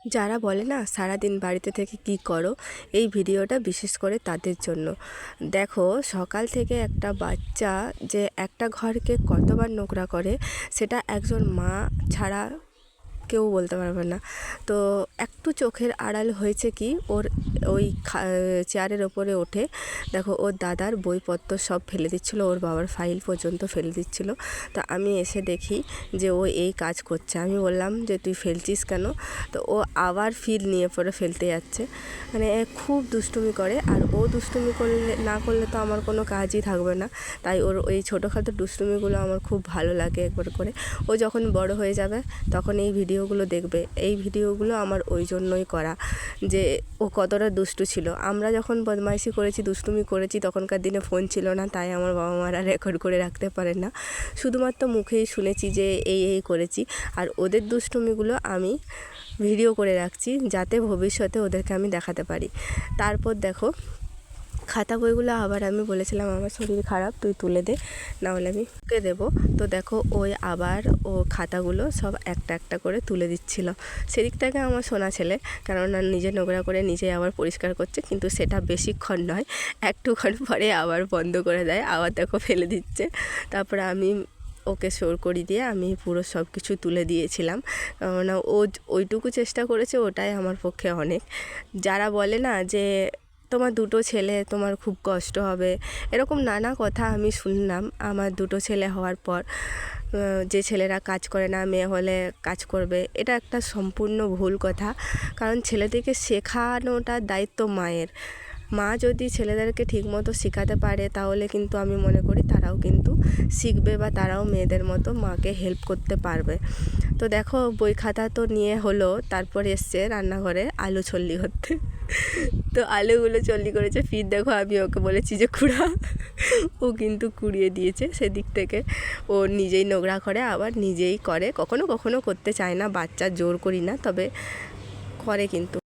যারা বলে না সারাদিন বাড়িতে থেকে কি করো, এই ভিডিওটা বিশেষ করে তাদের জন্য। দেখো, সকাল থেকে একটা বাচ্চা যে একটা ঘরকে কতবার নোংরা করে সেটা একজন মা ছাড়া কেউ বলতে পারবে না। তো একটু চোখের আড়াল হয়েছে কি, ওর ওই চেয়ারের ওপরে ওঠে, দেখো ওর দাদার বইপত্র সব ফেলে দিচ্ছিলো, ওর বাবার ফাইল পর্যন্ত ফেলে দিচ্ছিলো। তো আমি এসে দেখি যে ও এই কাজ করছে। আমি বললাম যে তুই ফেলছিস কেন? তো ও আবার ফিল নিয়ে পরে ফেলতে যাচ্ছে। মানে খুব দুষ্টুমি করে, আর ও দুষ্টুমি না করলে তো আমার কোনো কাজই থাকবে না। তাই ওর ওই ছোটোখাটো দুষ্টুমিগুলো আমার খুব ভালো লাগে একবার করে। ও যখন বড় হয়ে যাবে তখন এই ভিডিওগুলো দেখবে। এই ভিডিওগুলো আমার ওই জন্যই করা, যে ও কতটা দুষ্টু ছিল। আমরা যখন বদমাইশি করেছি, দুষ্টুমি করেছি, তখনকার দিনে ফোন ছিল না, তাই আমার বাবা মারা রেকর্ড করে রাখতে পারেন না। শুধুমাত্র মুখেই শুনেছি যে এই করেছি, আর ওদের দুষ্টুমিগুলো আমি ভিডিও করে রাখছি যাতে ভবিষ্যতে ওদেরকে আমি দেখাতে পারি। তারপর দেখো, খাতা বইগুলো আবার আমি বলেছিলাম আমার শরীর খারাপ, তুই তুলে দে, নাহলে আমি ওকে দেবো। তো দেখো ওই আবার ও খাতাগুলো সব একটা একটা করে তুলে দিচ্ছিল। সেদিক থেকে আমার সোনা ছেলে, কেননা নিজে নোংরা করে নিজেই আবার পরিষ্কার করছে, কিন্তু সেটা বেশিক্ষণ নয়, একটুক্ষণ পরে আবার বন্ধ করে দেয়, আবার দেখো ফেলে দিচ্ছে। তারপরে আমি ওকে সর করে দিয়ে আমি পুরো সব কিছু তুলে দিয়েছিলাম, কেননা ও ওইটুকু চেষ্টা করেছে, ওটাই আমার পক্ষে অনেক। যারা বলে না যে তোমার দুটো ছেলে, তোমার খুব কষ্ট হবে, এরকম নানা কথা আমি শুনলাম আমার দুটো ছেলে হওয়ার পর, যে ছেলেরা কাজ করে না, মেয়ে হলে কাজ করবে, এটা একটা সম্পূর্ণ ভুল কথা। কারণ ছেলেদেরকে শেখানোটার দায়িত্ব মায়ের। মা যদি ছেলেদেরকে ঠিকমতো শেখাতে পারে তাহলে কিন্তু আমি মনে করি তারাও কিন্তু শিখবে, বা তারাও মেয়েদের মতো মাকে হেল্প করতে পারবে। তো দেখো বই খাতা তো নিয়ে হলো, তারপর এসছে রান্নাঘরে আলু ছল্লি করতে। তো আলুগুলো চল্লি করেছে, ফির দেখো আমি ওকে বলেছি যে কুড়া, ও কিন্তু কুড়িয়ে দিয়েছে। সেদিক থেকে ও নিজেই নোংরা করে, আবার নিজেই করে, কখনো কখনো করতে চায় না, বাচ্চা জোর করি না, তবে করে কিন্তু।